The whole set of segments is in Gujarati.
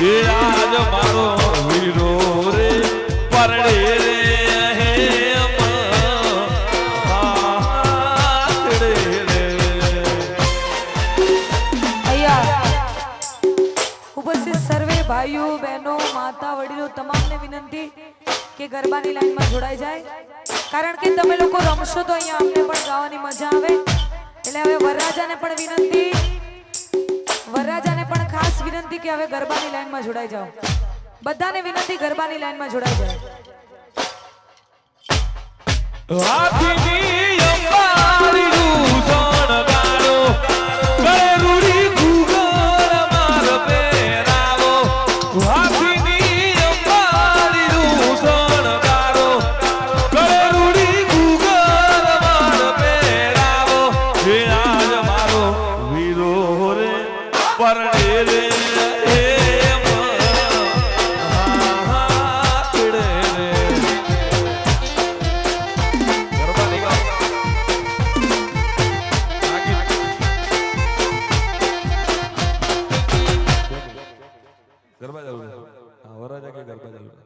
એ આજ મારો વીરો રે પરડે રે હે ઉપસ્થિત સર્વે ભાઈઓ બહેનો માતા વડીલો તમામને વિનંતી કે ગરબાની લાઈનમાં જોડાઈ જાય કારણ કે તમે લોકો રમશો તો અહીંયા અમને પણ ગાવાની મજા આવે એટલે હવે વરરાજાને પણ વિનંતી વરરાજાને પણ ખાસ વિનંતી કે હવે ગરબાની લાઈનમાં જોડાઈ જાઓ બધાને વિનંતી ગરબાની લાઈનમાં જોડાઈ જાય હાથીની અંબારી રૂસણ ગાડો ગળેરુડી ગુગળ માર પેરાવો હાથીની અંબારી રૂસણ ગાડો ગળેરુડી ગુગળ માર પેરાવો હે આજ મારો વીરો રે પરડે રે गरबा चालू है हाँ वरराजा के गरबा चालू है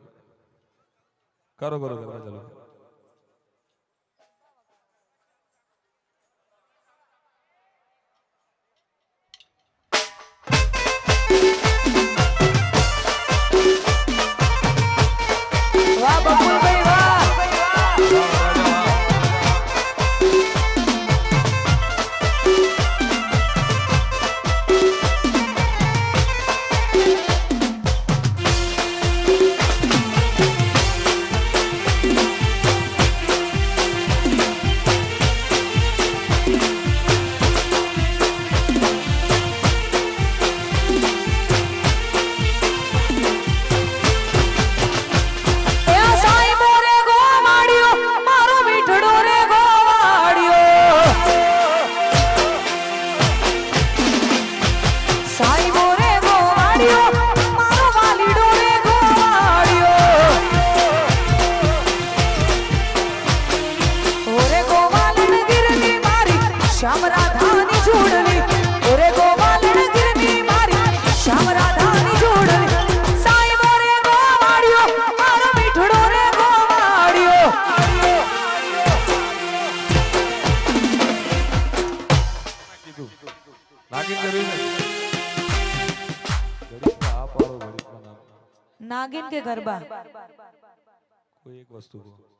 करो करो गरबा चालू વાહ બકુલભાઈ વાહ श्याम राधानी जोड़ली ओरे गोवालन गिरनी मारी श्याम राधानी जोड़ली साई मोरे गोवाड़ियो मारो मीठड़ो रे गोवाड़ियो नागिन के गरबा कोई एक वस्तु को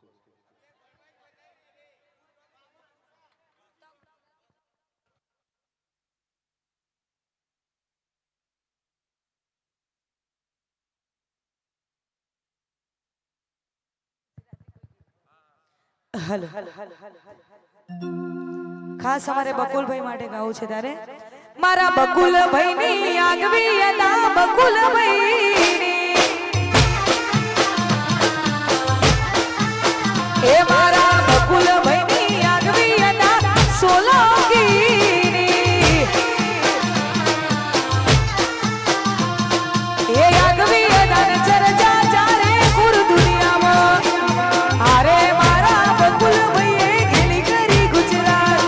હલો ખાસ અમારે બકુલભાઈ માટે ગાવું છે તારે મારા બકુલભાઈ ની આગવી એના બકુલભાઈ ની એ મારા બકુલભાઈ ની આગવી એના સોલંકી ની એ આગવી એના ને ચર્ચા ચારે પૂર દુનિયામાં અરે મારા બકુલભાઈએ ઘેલી કરી ગુજરાત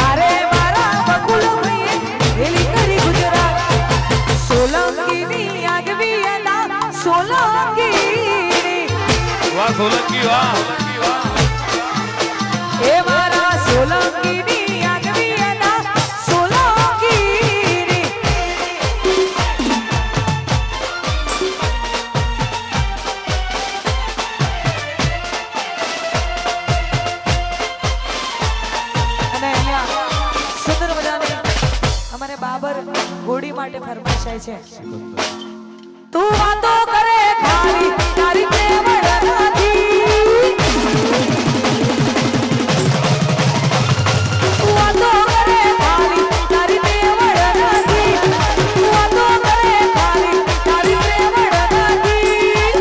અરે મારા બકુલભાઈએ ઘેલી કરી ગુજરાત સોલંકીની આગવી એના સોલંકી વાહ સોલંકી વાહ એ મારા સોલંકીની આગવી એના સોલંકી બાબર ઘોડી માટે ફરમાઈશ છે તું વાતો કરે ખાલી તારી પ્રેમ નથી તું વાતો કરે ખાલી તારી પ્રેમ નથી તું વાતો કરે ખાલી તારી પ્રેમ નથી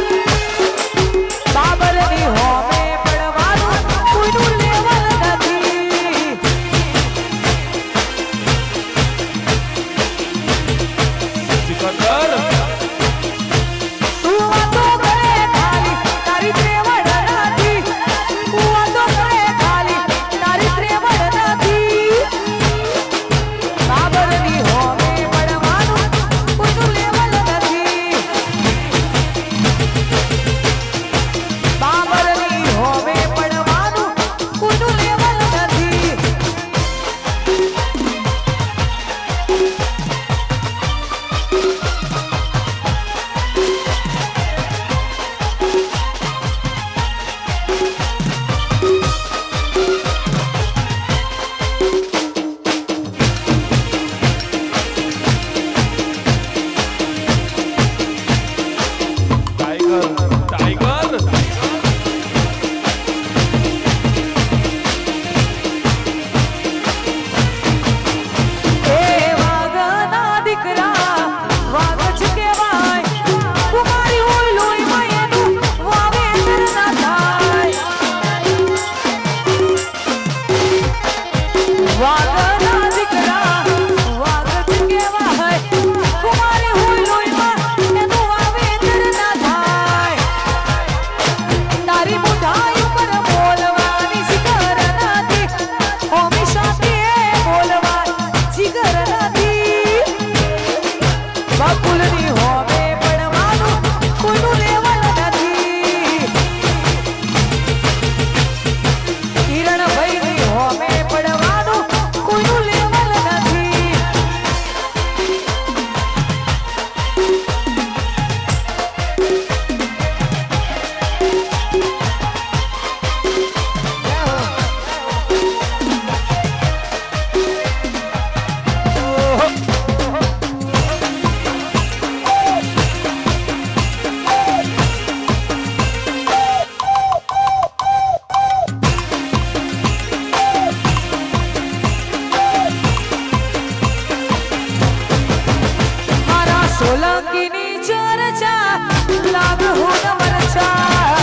બાબરની હોમે પડવાનું કોઈનું લેવલ નથી સિકંદર તું વાતો કરે ખાલી તારી પ્રેમ નથી તું વાતો કરે ખાલી તારી પ્રેમ નથી બાબરની હોમે પડવાનું કોઈનું લેવલ નથી બકુલની હોમે પડવાનું કોઈનું લેવલ નથી. કિરણભાઈની હોમે પડવાનું કોઈનું લેવલ નથી. મારા સોલંકીની ચર્ચા લાગ હું મરચા.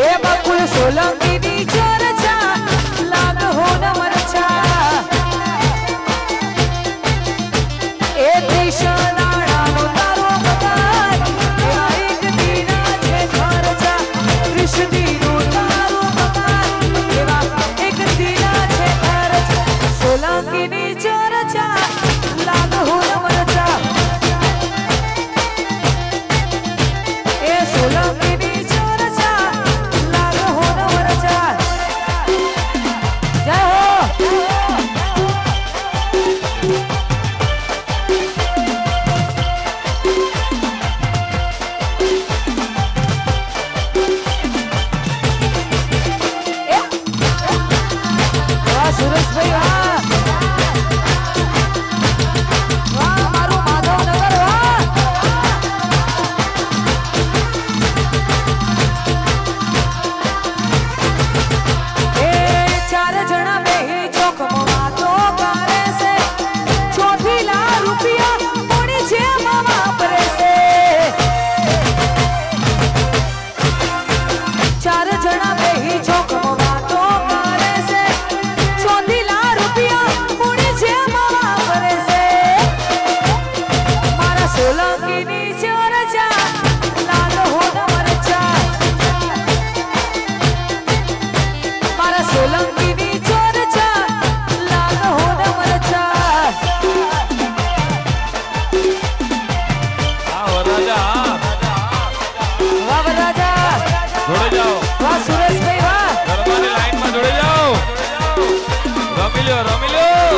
એ બકુલ સોલંકીની ચર્ચા લાગ હું મરચા. એ દિશનાળાનો તારો પગાર એવા એક દીના છે ખર્ચા. કૃષ્ણનો તારો પગાર એવા એક દીના છે ખર્ચા. સોલંકીની ચર્ચા લાગ હું મરચા. એ સોલંકીની ચર્ચા લાગ હું મરચા. જય હો. વાહ સુરેશભાઈ વાહ. વાહ મારું માધવનગર વાહ. એ ચાર જણા બેહી ચોકમાં વાતો કરે છે. ચોથીલા રૂપિયા કોની જેમાં વાપરે છે. ચાર જણા બેહી ચોકમાં વાતો કરે છે. ચોથીલા રૂપિયા કોની જેમાં વાપરે છે. મારા સોલંકીની ચર્ચા લાલ હોન મરચા. મારા સોલંકીની ચર્ચા લાલ હોન મરચા. હા વરરાજા વાહ વરરાજા. જોડે જાઓ વાહ સુરેશભાઈ વાહ. ગરબાની લાઈનમાં જોડે જાઓ. રમી લ્યો રમી લ્યો.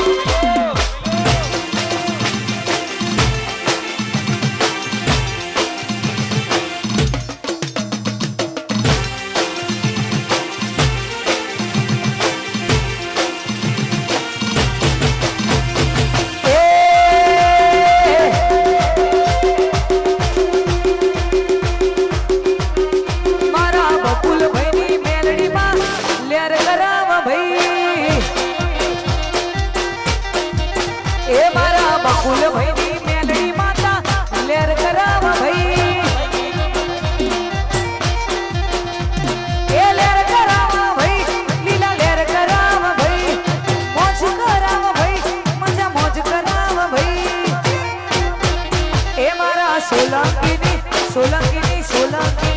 મારા બકુલભાઈની મેલડીમાં લેર કરાવ ભાઈ. એ મારા બકુલભાઈની મેલડી માતા લેર કરાવ ભાઈ. એ લેર કરાવ ભાઈ. લીલા લેર કરાવ ભાઈ. મોજ કરાવ ભાઈ. મજા મોજ કરાવ ભાઈ. એ મારા સોલંકીની સોલંકીની સોલંકી